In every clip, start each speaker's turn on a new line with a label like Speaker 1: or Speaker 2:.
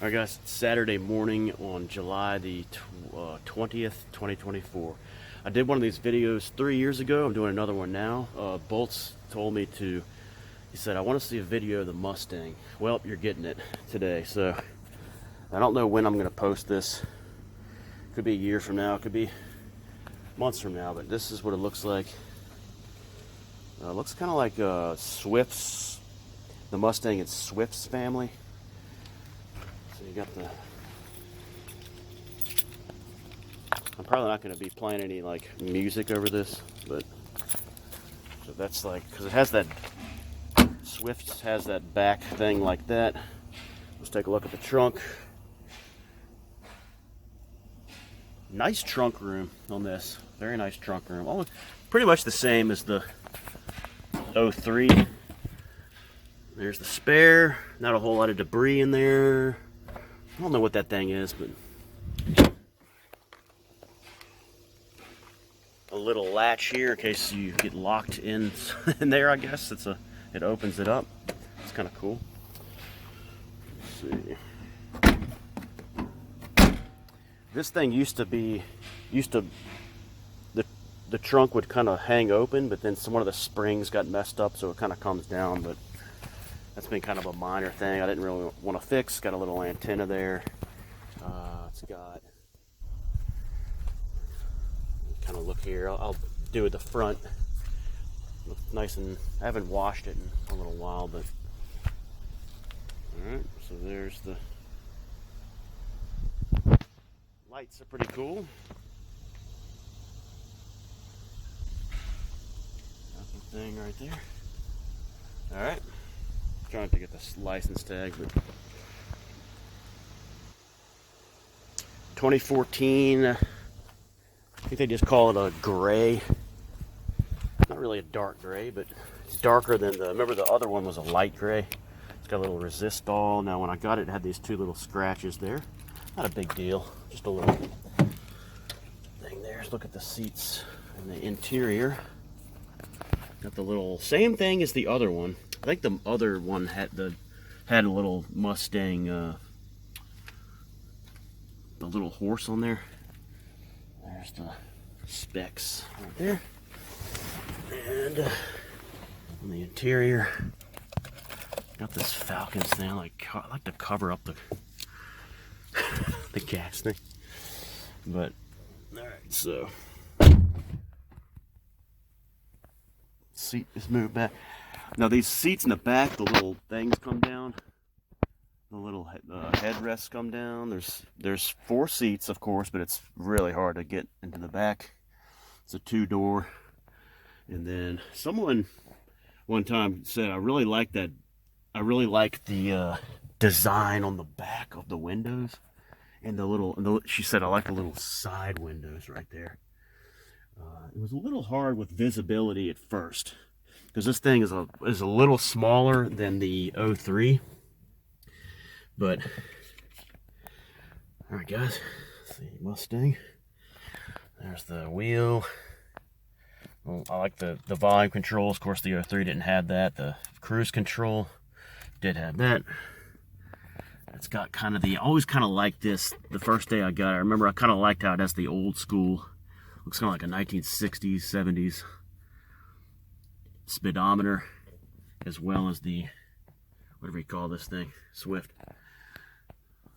Speaker 1: Alright guys, it's Saturday morning on July the 20th, 2024. I did one of these videos 3 years ago. I'm doing another one now. Bolts told me to, he said, I want to see a video of the Mustang. Well, you're getting it today. So I don't know when I'm going to post this. Could be a year from now, could be months from now, but this is what it looks like. Looks kind of like Swift's, the Mustang in Swift's family. So you got the, I'm probably not going to be playing any like music over this, but so that's like, because it has that, Swift has that back thing like that. Let's take a look at the trunk. Nice trunk room on this, very nice trunk room. Almost pretty much the same as the 03. There's the spare, not a whole lot of debris in there. I don't know what that thing is, but a little latch here in case you get locked in there. I guess it opens it up. It's kind of cool. Let's see. This thing used to the trunk would kind of hang open, but then one of the springs got messed up, so it kind of comes down. But that's been kind of a minor thing I didn't really want to fix. Got a little antenna there. It's got, kind of look here. I'll do it the front. Looks nice, and I haven't washed it in a little while, but all right. So there's the lights. Are pretty cool. Got the thing right there. All right. Trying to get this license tag, but 2014, I think they just call it a gray. Not really a dark gray, but it's darker than remember the other one was a light gray. It's got a little resistol. Now when I got it, it had these two little scratches there. Not a big deal, just a little thing there. Let's look at the seats and the interior. Got the little, same thing as the other one. I think the other one had a little Mustang, the little horse on there. There's the specs right there. And on the interior, got this Falcons thing. I like to cover up the the gas thing. But all right, so seat is moved back. Now these seats in the back, the little things come down. The little headrests come down. There's 4 seats, of course, but it's really hard to get into the back. It's a 2-door. And then someone one time said, I really like that. I really like the design on the back of the windows, and she said, I like the little side windows right there. It was a little hard with visibility at first, because this thing is a little smaller than the 03. But all right, guys. Let's see, Mustang. There's the wheel. Well, I like the volume controls. Of course, the 03 didn't have that. The cruise control did have that. It's got kind of always kind of like this. The first day I got it, I remember I kind of liked how it has the old school. Looks kind of like a 1960s, 70s speedometer, as well as the, whatever you call this thing, Swift.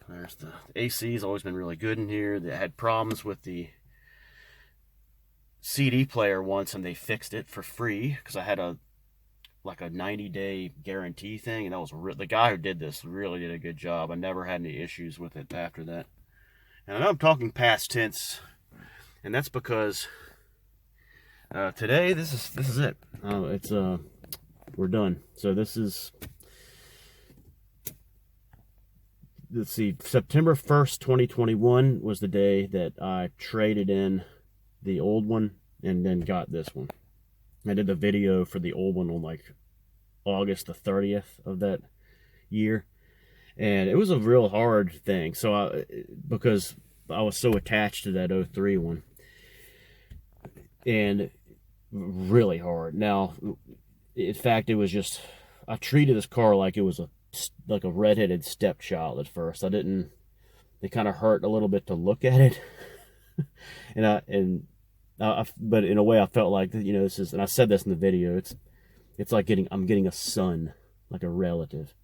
Speaker 1: There's the AC's always been really good in here. They had problems with the CD player once, and they fixed it for free because I had a 90-day guarantee thing, and that was the guy who did this really did a good job. I never had any issues with it after that. And I know I'm talking past tense, and that's because today this is it. We're done. So this is, let's see, September 1st, 2021 was the day that I traded in the old one and then got this one. I did the video for the old one on like August the 30th of that year, and it was a real hard thing. So because I was so attached to that 03 one, and really hard. Now, in fact, it was just, I treated this car like it was a
Speaker 2: like a redheaded stepchild at first. I didn't. It kind of hurt a little bit to look at it, but in a way I felt like, this is, and I said this in the video. It's like I'm getting a son, like a relative.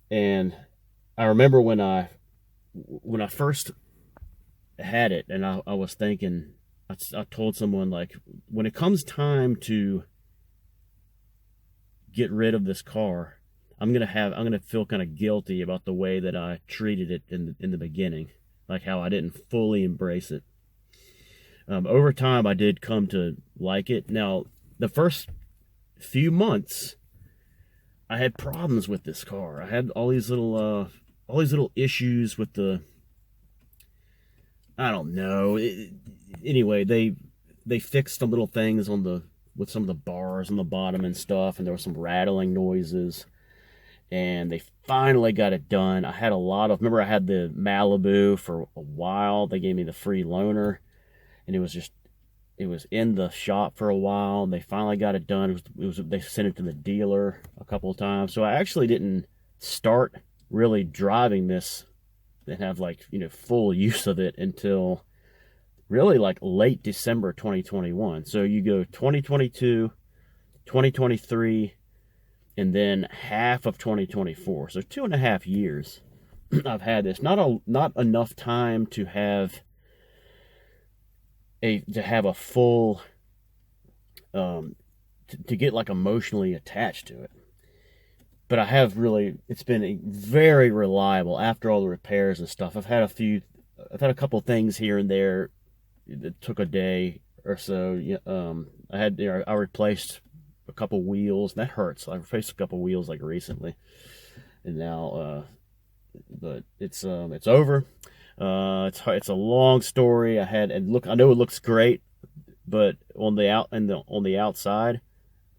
Speaker 2: And I remember when I first had it, and I was thinking, I told someone, like, when it comes time to get rid of this car, I'm gonna feel kind of guilty about the way that I treated it in the beginning, like how I didn't fully embrace it. Over time, I did come to like it. Now, the first few months, I had problems with this car. I had all these little issues with the. I don't know. Anyway, they fixed some little things with some of the bars on the bottom and stuff, and there were some rattling noises. And they finally got it done. I had remember I had the Malibu for a while. They gave me the free loaner, and it was in the shop for a while, and they finally got it done. They sent it to the dealer a couple of times. So I actually didn't start really driving this and have, like, full use of it until really like late December 2021. So you go 2022, 2023, and then half of 2024. So 2.5 years I've had this. Not enough time to have a full to get like emotionally attached to it. But I have really, it's been very reliable after all the repairs and stuff. I've had a couple things here and there that took a day or so. I replaced a couple wheels. That hurts. I replaced a couple wheels like recently, and now, but it's over. It's a long story. I know it looks great, but on the outside,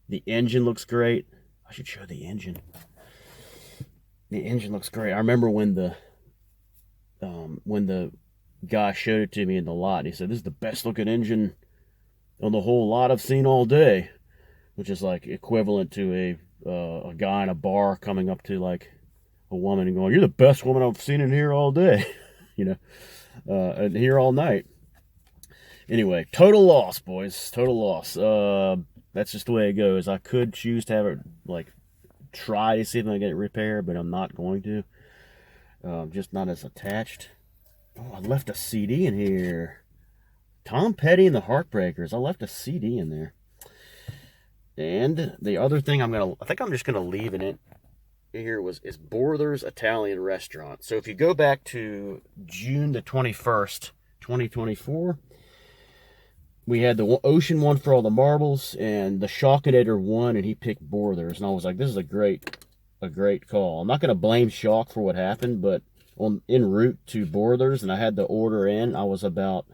Speaker 2: the engine looks great. I should show the engine. The engine looks great. I remember when the guy showed it to me in the lot, and he said, "This is the best looking engine on the whole lot I've seen all day," which is like equivalent to a guy in a bar coming up to like a woman and going, "You're the best woman I've seen in here all day," and here all night. Anyway, total loss, boys. Total loss. That's just the way it goes. I could choose to have it, like, try to see if I can get it repaired, but I'm not going to. Just not as attached. Oh, I left a CD in here. Tom Petty and the Heartbreakers. I left a CD in there. And the other thing I think I'm just gonna leave in it here is Borther's Italian Restaurant. So if you go back to June the 21st, 2024, we had the Ocean one for all the marbles, and the Shockinator won, and he picked Borther's, and I was like, this is a great call. I'm not going to blame Shock for what happened, but en route to Borther's, and I had the order in, I was about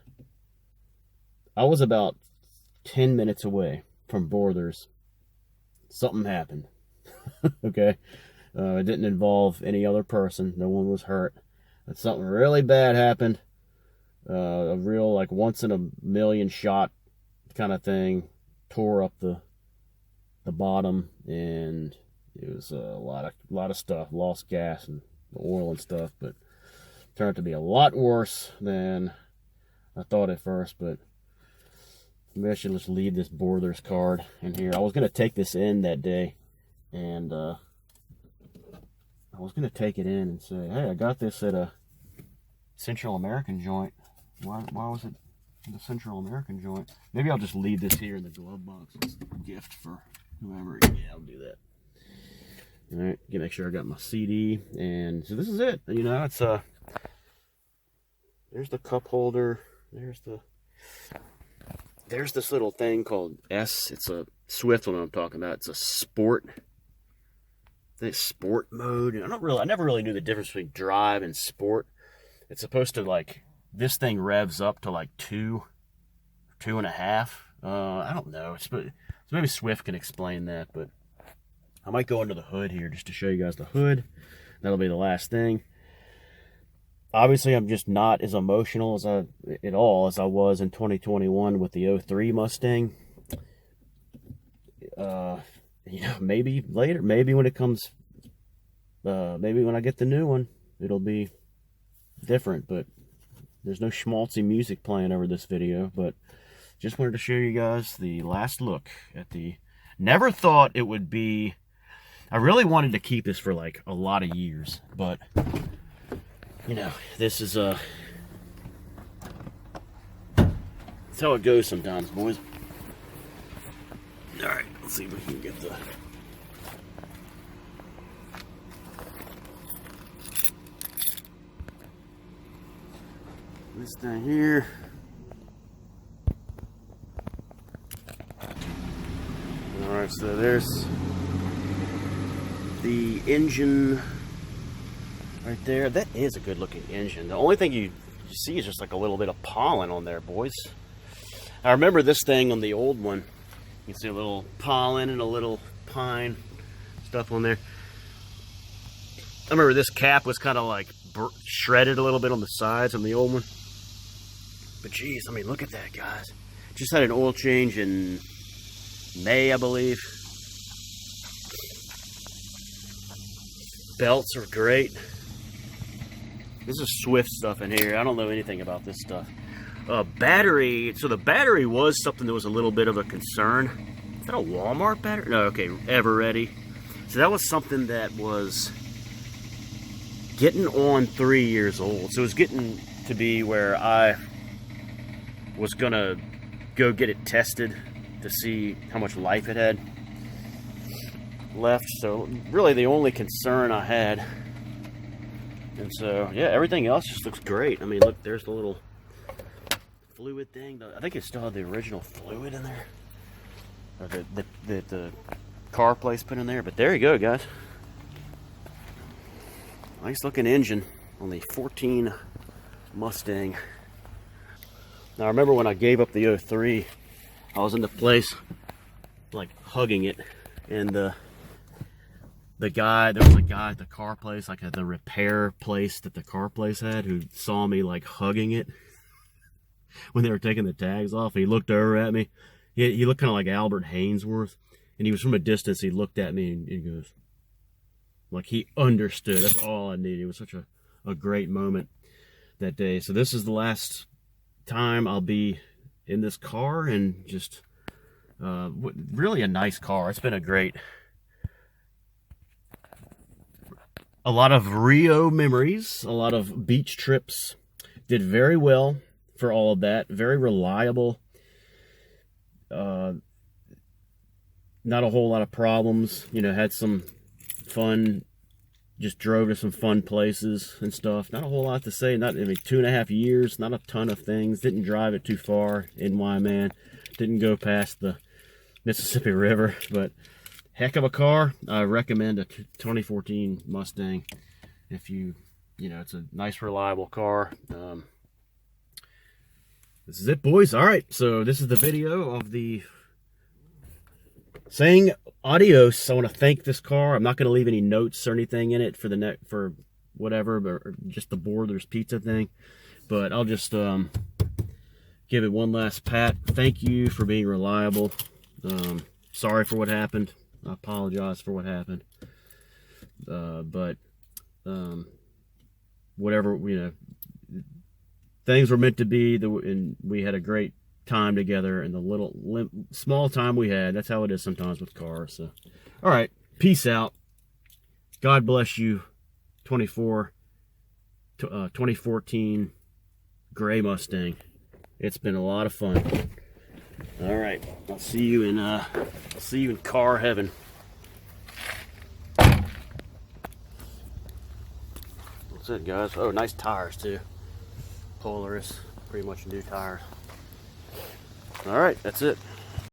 Speaker 2: 10 minutes away from Borther's. Something happened. Okay? It didn't involve any other person. No one was hurt. But something really bad happened. A real, like, once in a million shot kind of thing. Tore up the bottom, and it was a lot of stuff. Lost gas and oil and stuff, but turned out to be a lot worse than I thought at first. But maybe I should just leave this Borther's card in here. I was going to take this in that day, and I was going to take it in and say, hey, I got this at a Central American joint. Why was it the Central American joint? Maybe I'll just leave this here in the glove box. It's a gift for whoever. Yeah, I'll do that. All right, make sure I got my CD, and so this is it. It's there's the cup holder. There's this little thing called S. It's a Swift one I'm talking about. It's a sport mode. I never really knew the difference between drive and sport. It's supposed to, like, this thing revs up to like 2.5. I don't know. So maybe Swift can explain that, but I might go under the hood here just to show you guys the hood. That'll be the last thing. Obviously, I'm just not as emotional as I was in 2021 with the 03 Mustang. Maybe later, maybe when it comes Maybe when I get the new one, it'll be different, but there's no schmaltzy music playing over this video. But just wanted to show you guys the last look at the... Never thought it would be... I really wanted to keep this for like a lot of years, but you know, this is that's how it goes sometimes, boys. All right, let's see if we can get the... this thing here. All right, so there's the engine right there. That is a good looking engine. The only thing you see is just like a little bit of pollen on there, boys. I remember this thing on the old one. You can see a little pollen and a little pine stuff on there. I remember this cap was kind of like shredded a little bit on the sides on the old one. But geez, I mean, look at that, guys. Just had an oil change in May, I believe. Belts are great. This is Swift stuff in here. I don't know anything about this stuff. Battery. So the battery was something that was a little bit of a concern. Is that a Walmart battery? No, okay, Ever Ready. So that was something that was getting on 3 years old. So it was getting to be where I was gonna go get it tested to see how much life it had left. So really the only concern I had. And so yeah, everything else just looks great. I mean, look, there's the little fluid thing. I think it still had the original fluid in there, or the car place put in there. But there you go, guys. Nice looking engine on the 14 Mustang. Now I remember when I gave up the 03, I was in the place like hugging it, and there was a guy at the car place, like at the repair place that the car place had, who saw me like hugging it when they were taking the tags off. He looked over at me. He looked kind of like Albert Hainsworth, and he was from a distance. He looked at me and he goes, like he understood. That's all I needed. It was such a great moment that day. So this is the last time I'll be in this car, and just really a nice car. It's been a lot of Rio memories, a lot of beach trips. Did very well for all of that. Very reliable. Not a whole lot of problems. You know, had some fun. Just drove to some fun places and stuff. Not a whole lot to say. I mean, 2.5 years. Not a ton of things. Didn't drive it too far in Wyman. Didn't go past the Mississippi River. But heck of a car. I recommend a 2014 Mustang. If you know, it's a nice, reliable car. This is it, boys. All right. So this is the video of the saying adios. I want to thank this car. I'm not going to leave any notes or anything in it for whatever, or just the Borders pizza thing. But I'll just give it one last pat. Thank you for being reliable. Sorry for what happened. I apologize for what happened. But whatever, you know, things were meant to be, and we had a great time together, and the small time we had. That's how it is sometimes with cars. So all right, peace out. God bless you. 2014 gray Mustang. It's been a lot of fun. All right, I'll see you in car heaven. That's it, guys. Oh, nice tires too. Polaris, pretty much new tires. All right, that's it.